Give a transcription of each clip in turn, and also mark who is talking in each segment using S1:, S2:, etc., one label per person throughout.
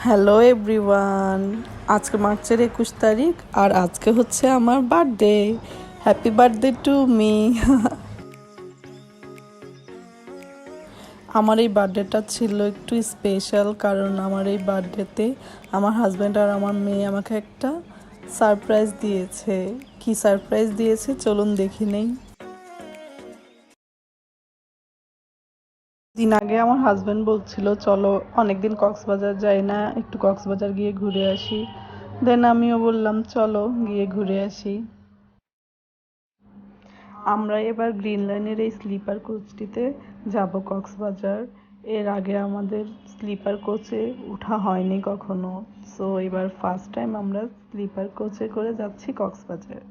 S1: Hello everyone, আজকে মার্চের 21 তারিখ আর আজকে হচ্ছে আমার birthday. Happy birthday to me. আমার এই বার্থডেটা ছিল একটু স্পেশাল, কারণ আমার এই বার্থডেতে আমার হাজব্যান্ড আর আমার মেয়ে আমাকে একটা সারপ্রাইজ দিয়েছে। কি সারপ্রাইজ দিয়েছে চলুন দেখি নেই। দিন আগে আমার হাজব্যান্ড বলছিল চলো, অনেকদিন কক্সবাজার যাই না, একটু কক্সবাজার গিয়ে ঘুরে আসি। দেন আমিও বললাম চলো গিয়ে ঘুরে আসি। আমরা এবার গ্রিন লাইনের এই স্লিপার কোচটিতে যাব কক্সবাজার। এর আগে আমাদের স্লিপার কোচে ওঠা হয়নি কখনো, সো এবার ফার্স্ট টাইম আমরা স্লিপার কোচে করে যাচ্ছি কক্সবাজার।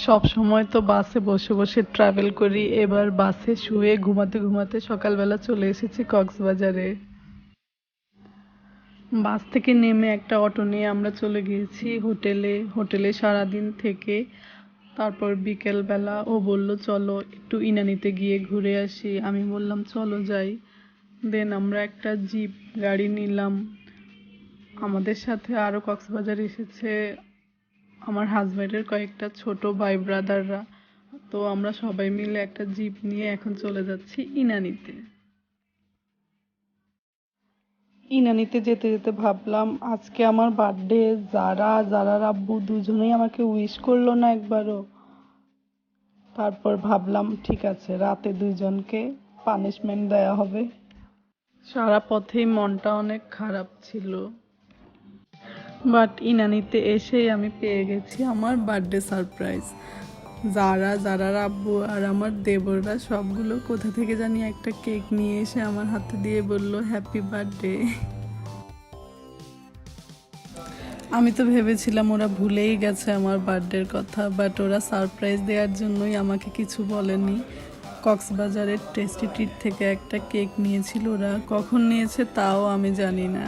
S1: সব সময় তো বাসে বসে বসে ট্রাভেল করি, এবার বাসে শুয়ে ঘুমাতে ঘুমাতে সকালবেলা চলে এসেছি কক্সবাজারে। বাস থেকে নেমে একটা অটো নিয়ে আমরা চলে গিয়েছি হোটেলে সারাদিন থেকে তারপর বিকেলবেলা ও বলল চলো একটু ইনানিতে গিয়ে ঘুরে আসি। আমি বললাম চলো যাই। দেন আমরা একটা জিপ গাড়ি নিলাম। আমাদের সাথে আরও কক্সবাজার এসেছে আমার হাজব্যান্ডের কয়েকটা ছোট ভাই ব্রাদাররা। তো আমরা সবাই মিলে একটা জিপ নিয়ে এখন চলে যাচ্ছি ইনানিতে। ইনানিতে যেতে যেতে ভাবলাম আজকে আমার বার্থডে, যারা আব্বু দুজনেই আমাকে উইশ করলো না একবারও। তারপর ভাবলাম ঠিক আছে, রাতে দুইজনকে পানিশমেন্ট দেয়া হবে। সারা পথেই মনটা অনেক খারাপ ছিল, বাট ইনানিতে এসেই আমি পেয়ে গেছি আমার বার্থডে সারপ্রাইজ। যারা আব্বু আর আমার দেবররা সবগুলো কোথা থেকে জানি একটা কেক নিয়ে এসে আমার হাতে দিয়ে বলল হ্যাপি বার্থডে। আমি তো ভেবেছিলাম ওরা ভুলেই গেছে আমার বার্থডের কথা, বাট ওরা সারপ্রাইজ দেওয়ার জন্যই আমাকে কিছু বলেনি। কক্সবাজারের টেস্টি ট্রিট থেকে একটা কেক নিয়েছিল, ওরা কখন নিয়েছে তাও আমি জানি না।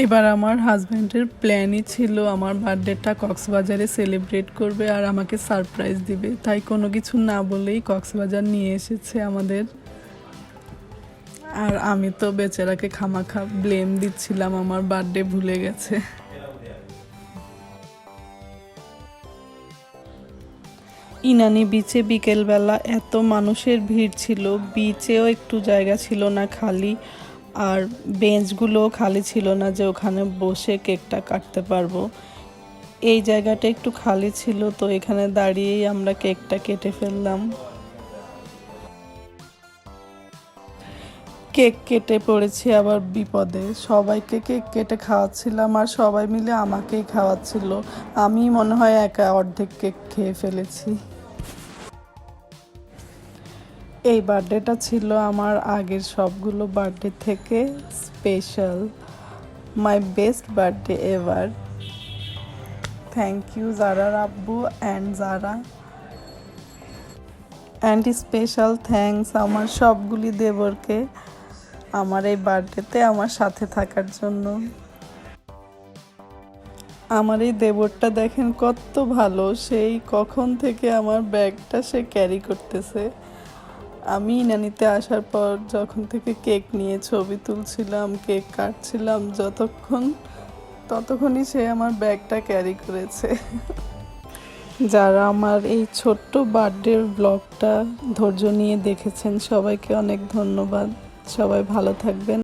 S1: এবার আমার হাজব্যান্ডের প্ল্যানই ছিল আমার বার্থডেটা কক্সবাজারে সেলিব্রেট করবে আর আমাকে সারপ্রাইজ দিবে, তাই কোনো কিছু না বলেই কক্সবাজার নিয়ে এসেছে আমাদের। আর আমি তো বেচারাকে খামাখা ব্লেম দিচ্ছিলাম আমার বার্থডে ভুলে গেছে। ইনানি বিচে বিকেলবেলা এত মানুষের ভিড় ছিল, বিচেও একটু জায়গা ছিল না খালি, আর বেঞ্চগুলোও খালি ছিল না যে ওখানে বসে কেকটা কাটতে পারবো। এই জায়গাটা একটু খালি ছিল, তো এখানে দাঁড়িয়েই আমরা কেকটা কেটে ফেললাম। কেক কেটে পড়েছি আবার বিপদে, সবাইকে কেক কেটে খাওয়াচ্ছিলাম আর সবাই মিলে আমাকেই খাওয়াচ্ছিল। আমি মনে হয় একা অর্ধেক কেক খেয়ে ফেলেছি। এই বার্থডেটা ছিল আমার আগের সবগুলো বার্থডে থেকে special, my best birthday ever. Thank you জারার আব্বু অ্যান্ড স্পেশাল থ্যাঙ্কস আমার সবগুলি দেবরকে আমার এই বার্থডেতে আমার সাথে থাকার জন্য। আমার এই দেবরটা দেখেন কত ভালো, সেই কখন থেকে আমার ব্যাগটা সে ক্যারি করতেছে। আমি ইনানিতে আসার পর যখন থেকে কেক নিয়ে ছবি তুলছিলাম, কেক কাটছিলাম, ততক্ষণই সে আমার ব্যাগটা ক্যারি করেছে। যারা আমার এই ছোট্ট বার্থডে ব্লগটা ধৈর্য নিয়ে দেখেছেন সবাইকে অনেক ধন্যবাদ। সবাই ভালো থাকবেন।